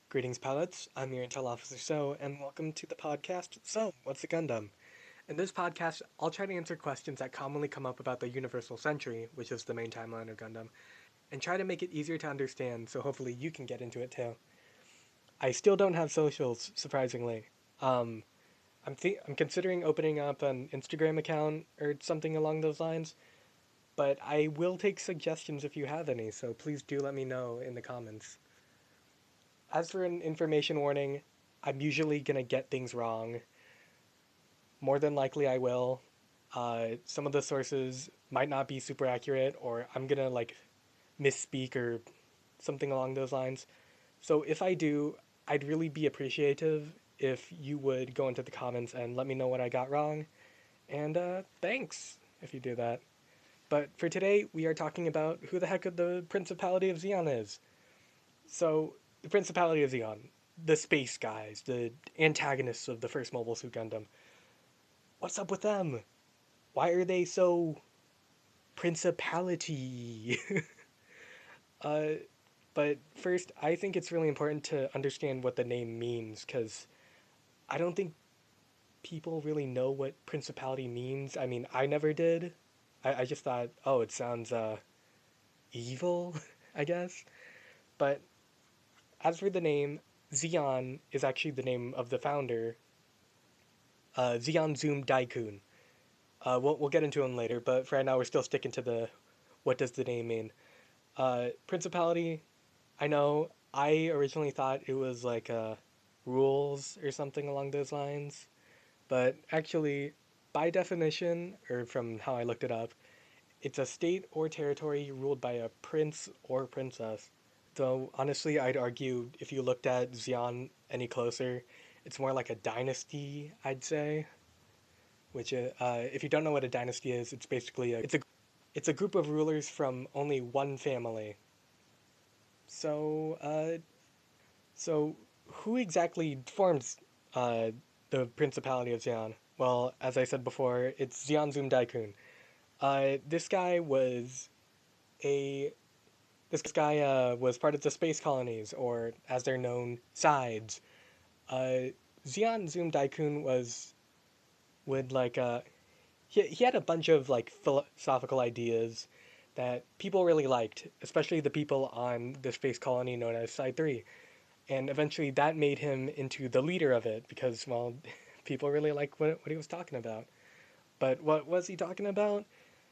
Greetings, pilots. I'm your Intel Officer So, and welcome to the podcast. So, what's a Gundam? In this podcast, I'll try to answer questions that commonly come up about the Universal Century, which is the main timeline of Gundam, and try to make it easier to understand so hopefully you can get into it too. I still don't have socials, surprisingly. Um, I'm considering opening up an Instagram account or something along those lines, but I will take suggestions if you have any, so please do let me know in the comments. As for an information warning, I'm usually gonna get things wrong. More than likely, I will. Some of the sources might not be super accurate, or I'm gonna misspeak or something along those lines. So if I do, I'd really be appreciative if you would go into the comments and let me know what I got wrong. And thanks if you do that. But for today, we are talking about who the heck the Principality of Zeon is. So, the Principality of Zeon, the space guys, the antagonists of the first Mobile Suit Gundam. What's up with them? Why are they so principality? uh, but first, I think it's really important to understand what the name means, because I don't think people really know what principality means. I mean, I never did. I just thought, oh, it sounds evil, I guess. But as for the name, Zeon is actually the name of the founder, Zeon-Zoom Daikun. We'll get into him later, but for right now we're still sticking to the what does the name mean. Principality, I know I originally thought it was rules or something along those lines, but actually, by definition, or from how I looked it up, it's a state or territory ruled by a prince or princess. Though honestly, I'd argue if you looked at Zeon any closer, it's more like a dynasty, I'd say. Which, if you don't know what a dynasty is, it's basically it's a group of rulers from only one family. So, so who exactly forms uh, the Principality of Zeon? Well, as I said before, it's Zeon Zum Daikun. This guy was a this guy was part of the space colonies, or as they're known, sides. Uh, Zeon Zum Daikun was would he had a bunch of philosophical ideas that people really liked, especially the people on the space colony known as Side 3. And eventually that made him into the leader of it because, well, people really liked what he was talking about. But what was he talking about?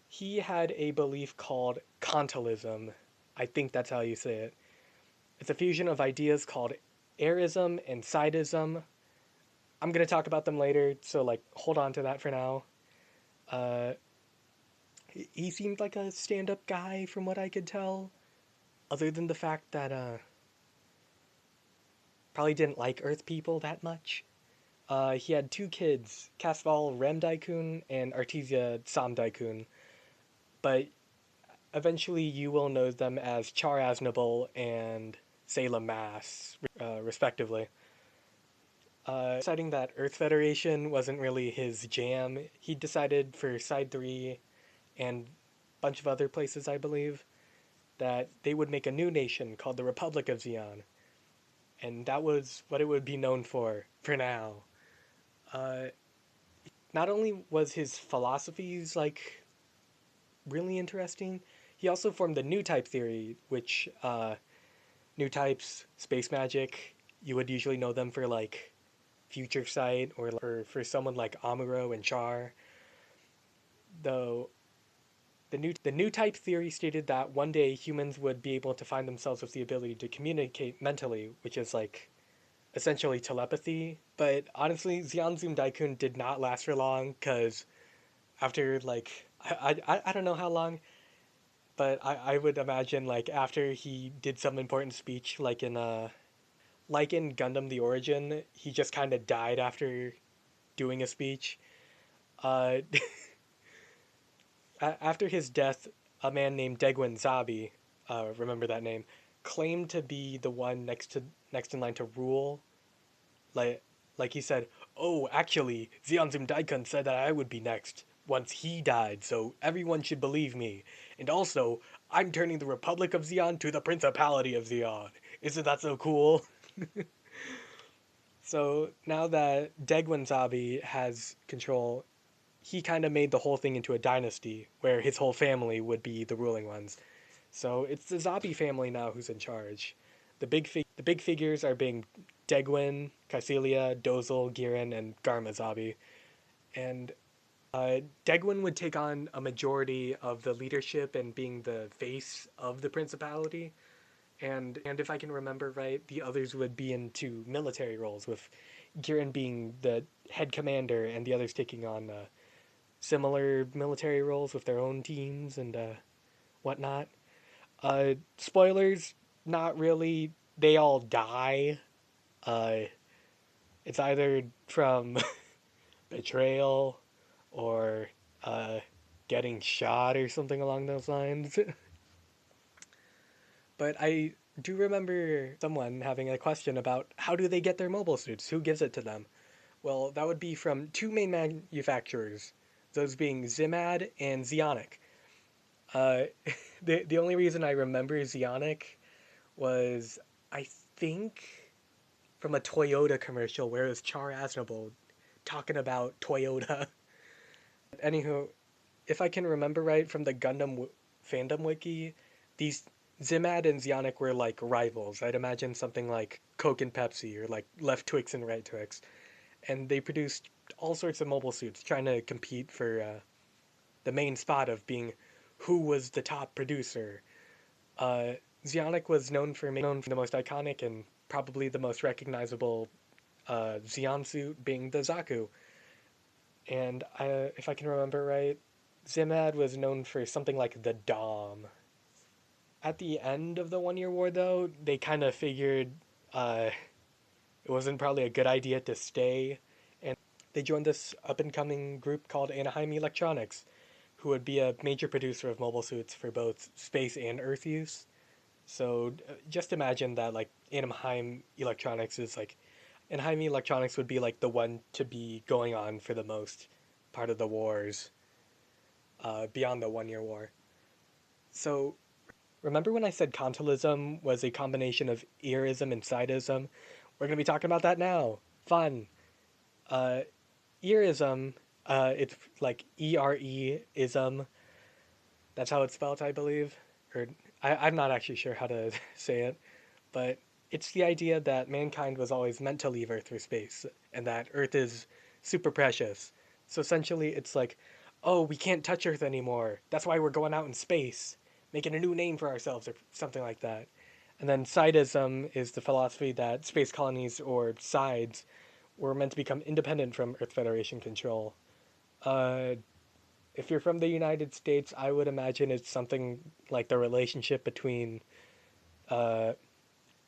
He had a belief called Kantialism. I think that's how you say it. It's a fusion of ideas called Airism and Sidism. I'm going to talk about them later, so hold on to that for now. Uh, he seemed like a stand-up guy from what I could tell, other than the fact that probably didn't like Earth people that much. He had two kids, Casval Rem Daikun and Artesia Sam Daikun, but eventually you will know them as Char Aznable and Salem Mass, respectively. Deciding that Earth Federation wasn't really his jam, he decided for Side 3 and a bunch of other places, I believe, that they would make a new nation called the Republic of Zeon. And that was what it would be known for now. Uh, Not only was his philosophies really interesting, he also formed the new type theory, which new types, space magic, you would usually know them for Future Sight or for someone like Amuro and Char. Though the new type theory stated that one day humans would be able to find themselves with the ability to communicate mentally, which is essentially telepathy. But honestly, Zeon Zoom Daikun did not last for long because after I don't know how long, but I would imagine after he did some important speech like in Gundam the Origin, he just kind of died after doing a speech. Uh, After his death, a man named Degwin Zabi, remember that name, claimed to be the one next in line to rule. Like like he said, "Oh, actually, Zeonzum Daikun said that I would be next once he died, so everyone should believe me. And also, I'm turning the Republic of Zeon to the Principality of Zeon. Isn't that so cool?" So now that Degwan Zabi has control, he kind of made the whole thing into a dynasty where his whole family would be the ruling ones. So it's the Zabi family now who's in charge. The big figures are being Degwin, Kycilia, Dozel, Giran, and Garma Zabi. And Degwin would take on a majority of the leadership and being the face of the principality. And if I can remember right, the others would be into military roles, with Giran being the head commander and the others taking on similar military roles with their own teams and whatnot. Spoilers, not really. They all die. Uh, it's either from betrayal or uh, getting shot or something along those lines. But I do remember someone having a question about how do they get their mobile suits? Who gives it to them? Well, that would be from two main manufacturers, those being Zimad and Zeonic. Uh, the only reason I remember Zeonic was, I think, from a Toyota commercial where it was Char Aznavour talking about Toyota. Anywho, if I can remember right from the Gundam fandom wiki, these Zimad and Zeonic were like rivals. I'd imagine something like Coke and Pepsi or like Left Twix and Right Twix. And they produced all sorts of mobile suits trying to compete for the main spot of being who was the top producer. Uh, Zeonic was known for the most iconic and probably the most recognizable Zeon suit being the Zaku. And if I can remember right, Zimad was known for something like the Dom. At the end of the 1 Year War, though, they kind of figured uh, it wasn't probably a good idea to stay, and they joined this up and coming group called Anaheim Electronics, who would be a major producer of mobile suits for both space and Earth use. So just imagine that, like, Anaheim Electronics would be like the one to be going on for the most part of the wars beyond the 1 Year War. So remember when I said Continentalism was a combination of erism and sidism? We're going to be talking about that now. Fun. Uh, erism, it's like ERE-ism. That's how it's spelled, I believe. Or I'm not actually sure how to say it, but it's the idea that mankind was always meant to leave Earth for space, and that Earth is super precious. So essentially, it's like, oh, we can't touch Earth anymore. That's why we're going out in space, making a new name for ourselves, or something like that. And then Sidism is the philosophy that space colonies, or sides, were meant to become independent from Earth Federation control. Uh, if you're from the United States, I would imagine it's something like the relationship between uh,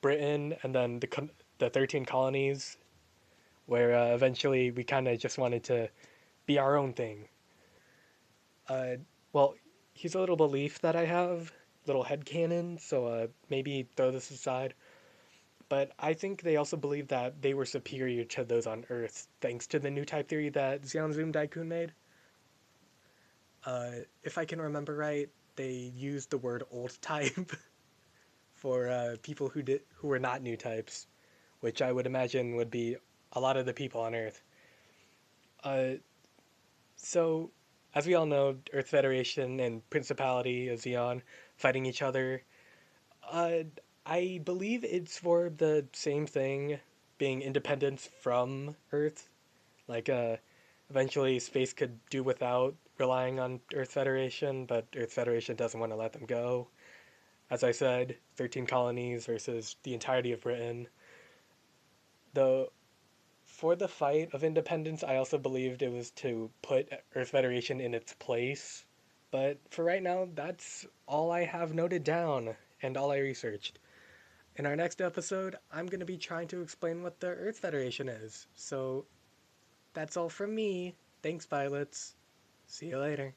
Britain and then the 13 colonies, where eventually we kind of just wanted to be our own thing. Uh, well, here's a little belief that I have, little headcanon, so maybe throw this aside. But I think they also believe that they were superior to those on Earth, thanks to the new type theory that Zeon-Zoom Daikun made. If I can remember right, they used the word old type for people who were not new types, which I would imagine would be a lot of the people on Earth. Uh, so, as we all know, Earth Federation and Principality of Zeon fighting each other. Uh, I believe it's for the same thing, being independence from Earth. Like, eventually space could do without relying on Earth Federation, but Earth Federation doesn't want to let them go. As I said, 13 colonies versus the entirety of Britain. Though for the fight of independence, I also believed it was to put Earth Federation in its place. But for right now, that's all I have noted down and all I researched. In our next episode, I'm going to be trying to explain what the Earth Federation is. So that's all from me. Thanks, pilots. See you later.